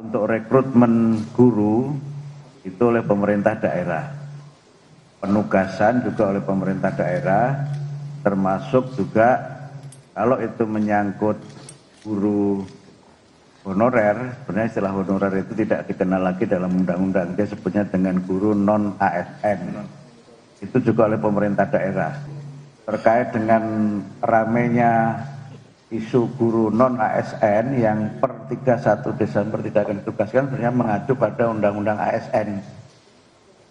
untuk rekrutmen guru itu oleh pemerintah daerah, penugasan juga oleh pemerintah daerah, termasuk juga kalau itu menyangkut guru honorer, sebenarnya istilah honorer itu tidak dikenal lagi dalam undang-undang, dia sebutnya dengan guru non ASN, itu juga oleh pemerintah daerah. Terkait dengan ramainya isu guru non ASN yang per 31 Desember tidak akan ditugaskan, sebenarnya mengacu pada undang-undang ASN.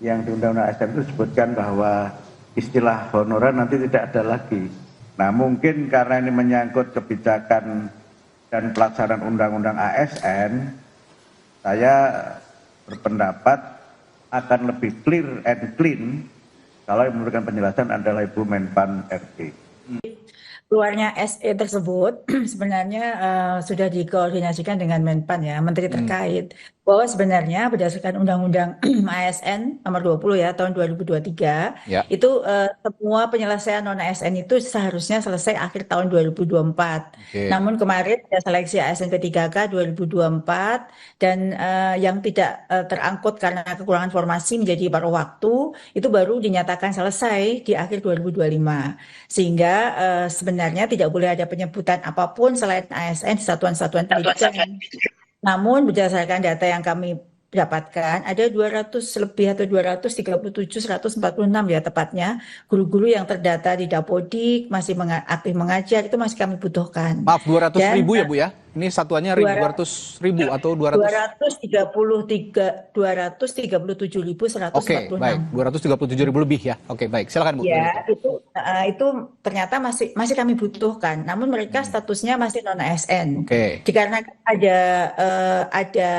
Yang di undang-undang ASN itu disebutkan bahwa istilah honorer nanti tidak ada lagi. Nah, mungkin karena ini menyangkut kebijakan dan pelaksanaan undang-undang ASN, saya berpendapat akan lebih clear and clean kalau yang memberikan penjelasan adalah Ibu Menpan RB. Keluarnya SE tersebut sebenarnya sudah dikoordinasikan dengan Menpan ya, Menteri terkait, bahwa sebenarnya berdasarkan Undang-Undang ASN nomor 20 ya tahun 2023 Ya. itu semua penyelesaian non ASN itu seharusnya selesai akhir tahun 2024. Oke. Namun kemarin ada seleksi ASN P3K 2024 dan yang tidak terangkut karena kekurangan formasi menjadi paruh waktu itu baru dinyatakan selesai di akhir 2025. Sehingga sebenarnya tidak boleh ada penyebutan apapun selain ASN di satuan-satuan pendidikan. Namun berdasarkan data yang kami dapatkan ada 200 lebih atau 237, 146 ya tepatnya guru-guru yang terdata di Dapodik masih aktif mengajar, itu masih kami butuhkan. Maaf, 200.000 ya Bu ya? Ini satuannya 200.000 atau 200? 237.146. Oke, baik. 237.000 lebih ya. Oke, baik. Silakan Bu. Ya, itu ternyata masih kami butuhkan. Namun mereka statusnya masih non ASN. Oke. Dikarenakan ada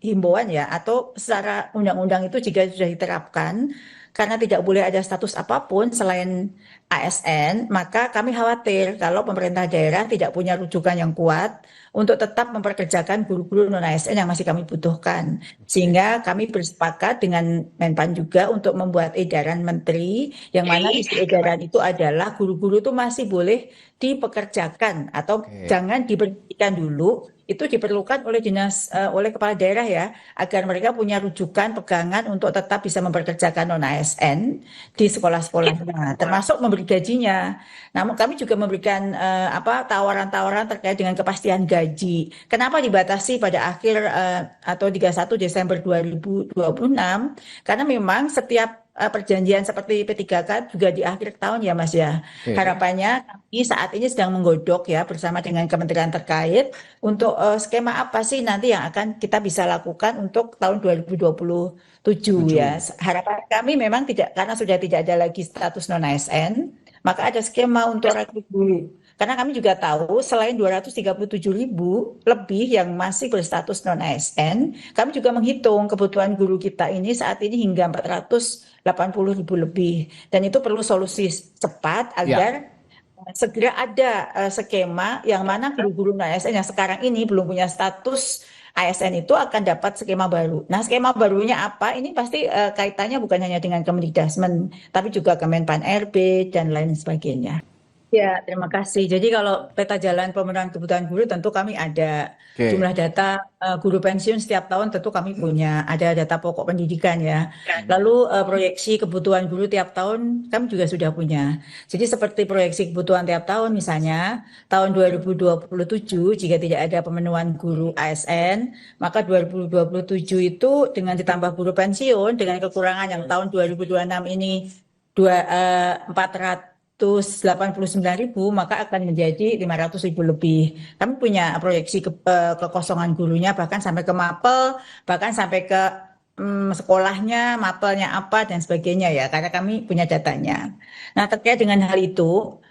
himbauan ya, atau secara undang-undang itu jika sudah diterapkan karena tidak boleh ada status apapun selain ASN, maka kami khawatir kalau pemerintah daerah tidak punya rujukan yang kuat untuk tetap memperkerjakan guru-guru non ASN yang masih kami butuhkan. Sehingga kami bersepakat dengan Menpan juga untuk membuat edaran menteri yang mana isi edaran itu adalah guru-guru itu masih boleh dipekerjakan atau jangan diberhentikan dulu. Itu diperlukan oleh oleh kepala daerah ya, agar mereka punya rujukan pegangan untuk tetap bisa memperkerjakan non ASN di sekolah-sekolahnya, termasuk memberi gajinya. Namun kami juga memberikan tawaran-tawaran terkait dengan kepastian gaji. Kenapa dibatasi pada akhir atau 31 Desember 2026? Karena memang setiap perjanjian seperti P3K juga di akhir tahun ya Mas ya. Harapannya kami saat ini sedang menggodok ya bersama dengan kementerian terkait untuk skema apa sih nanti yang akan kita bisa lakukan untuk tahun 2027 ya. Harapan kami memang tidak, karena sudah tidak ada lagi status non ASN, maka ada skema untuk rekrut guru. Karena kami juga tahu selain 237.000 lebih yang masih berstatus non ASN, kami juga menghitung kebutuhan guru kita ini saat ini hingga 480.000 lebih. Dan itu perlu solusi cepat agar segera ada skema yang mana guru-guru non ASN yang sekarang ini belum punya status ASN itu akan dapat skema baru. Nah, skema barunya apa? Ini pasti kaitannya bukan hanya dengan Kemendikbudrismen, tapi juga Kemenpan RB dan lain sebagainya. Ya, terima kasih. Jadi kalau peta jalan pemenuhan kebutuhan guru tentu kami ada jumlah data guru pensiun setiap tahun tentu kami punya, ada data pokok pendidikan ya. Lalu proyeksi kebutuhan guru tiap tahun kami juga sudah punya. Jadi seperti proyeksi kebutuhan tiap tahun misalnya tahun 2027 jika tidak ada pemenuhan guru ASN, maka 2027 itu dengan ditambah guru pensiun dengan kekurangan yang tahun 2026 ini 489.000, maka akan menjadi 500.000 lebih. Kami punya proyeksi kekosongan gurunya bahkan sampai ke mapel, bahkan sampai ke sekolahnya, mapelnya apa dan sebagainya ya, karena kami punya datanya. Nah, terkait dengan hal itu,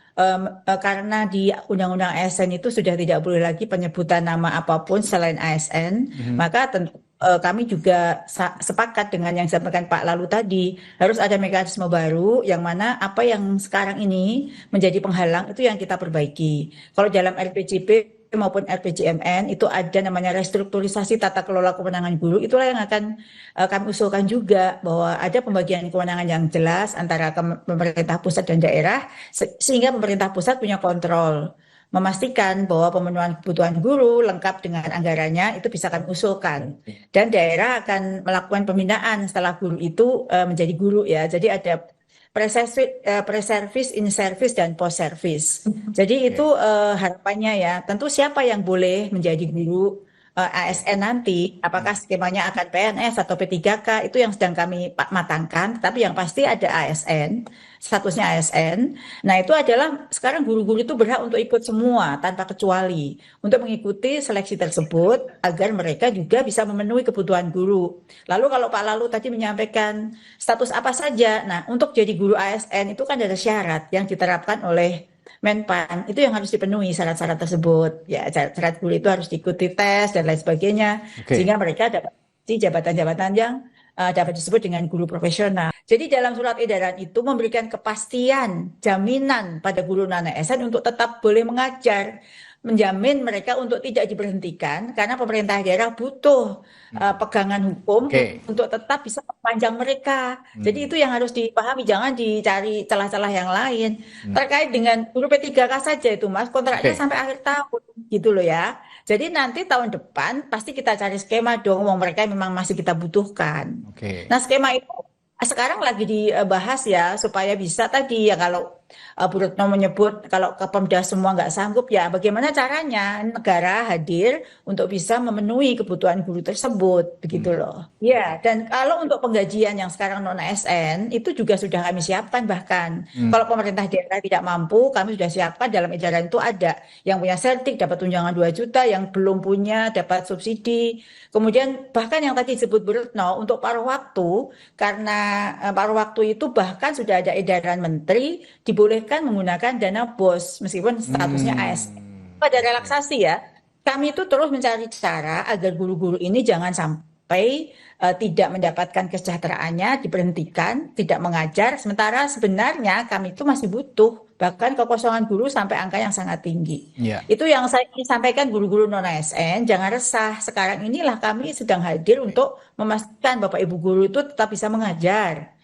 karena di Undang-Undang ASN itu sudah tidak boleh lagi penyebutan nama apapun selain ASN, maka tentu kami juga sepakat dengan yang disampaikan Pak Lalu tadi, harus ada mekanisme baru yang mana apa yang sekarang ini menjadi penghalang itu yang kita perbaiki. Kalau dalam RPJP maupun RPJMN itu ada namanya restrukturisasi tata kelola kewenangan guru, itulah yang akan kami usulkan juga, bahwa ada pembagian kewenangan yang jelas antara pemerintah pusat dan daerah, sehingga pemerintah pusat punya kontrol memastikan bahwa pemenuhan kebutuhan guru lengkap dengan anggarannya itu bisa kami usulkan. Dan daerah akan melakukan pembinaan setelah guru itu menjadi guru ya. Jadi ada pre-service, in-service, dan post-service. Jadi itu harapannya ya. Tentu siapa yang boleh menjadi guru ASN nanti, apakah skemanya akan PNS atau P3K, itu yang sedang kami matangkan, tapi yang pasti ada ASN, statusnya ASN. Nah itu adalah sekarang guru-guru itu berhak untuk ikut semua tanpa kecuali, untuk mengikuti seleksi tersebut agar mereka juga bisa memenuhi kebutuhan guru. Lalu kalau Pak Lalu tadi menyampaikan status apa saja, nah untuk jadi guru ASN itu kan ada syarat yang diterapkan oleh Menpan, itu yang harus dipenuhi syarat-syarat tersebut. Ya, syarat guru itu harus diikuti tes dan lain sebagainya, sehingga mereka dapat di jabatan-jabatan yang dapat disebut dengan guru profesional. Jadi dalam surat edaran itu memberikan kepastian, jaminan pada guru non-ASN untuk tetap boleh mengajar, menjamin mereka untuk tidak diberhentikan karena pemerintah daerah butuh pegangan hukum untuk tetap bisa mempanjang mereka. Jadi itu yang harus dipahami, jangan dicari celah-celah yang lain. Terkait dengan guru P3K saja itu Mas, kontraknya sampai akhir tahun gitu loh ya. Jadi nanti tahun depan pasti kita cari skema dong, mereka memang masih kita butuhkan. Nah skema itu sekarang lagi dibahas ya supaya bisa tadi ya, kalau Bu Retno menyebut kalau ke Pemda semua nggak sanggup, ya bagaimana caranya negara hadir untuk bisa memenuhi kebutuhan guru tersebut, begitu loh. Ya, dan kalau untuk penggajian yang sekarang non ASN itu juga sudah kami siapkan, bahkan kalau pemerintah daerah tidak mampu, kami sudah siapkan dalam edaran itu ada yang punya sertik dapat tunjangan 2 juta, yang belum punya dapat subsidi. Kemudian bahkan yang tadi disebut Bu Retno untuk paruh waktu, karena paruh waktu itu bahkan sudah ada edaran menteri dibolehkan menggunakan dana BOS meskipun statusnya ASN. Pada relaksasi ya, kami itu terus mencari cara agar guru-guru ini jangan sampai tidak mendapatkan kesejahteraannya, diberhentikan, tidak mengajar, sementara sebenarnya kami itu masih butuh, bahkan kekosongan guru sampai angka yang sangat tinggi. Itu yang saya ingin sampaikan, guru-guru non-ASN, jangan resah, sekarang inilah kami sedang hadir untuk memastikan Bapak Ibu guru itu tetap bisa mengajar.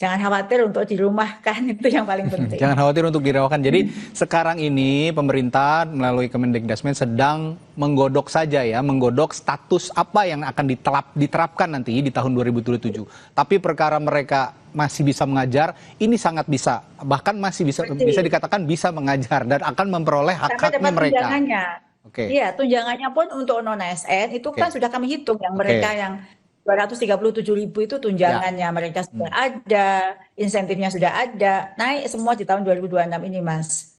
Jangan khawatir untuk dirumahkan, itu yang paling penting. Jangan khawatir untuk dirumahkan. Jadi sekarang ini pemerintah melalui Kemendikbudrismen sedang menggodok saja ya, menggodok status apa yang akan diterapkan nanti di tahun 2027. Tapi perkara mereka masih bisa mengajar, ini sangat bisa, bahkan masih bisa dikatakan bisa mengajar dan akan memperoleh hak-haknya mereka. Iya, tunjangannya pun untuk non-ASN itu kan sudah kami hitung, yang mereka yang 237.000 itu tunjangannya mereka sudah ada, insentifnya sudah ada, naik semua di tahun 2026 ini Mas.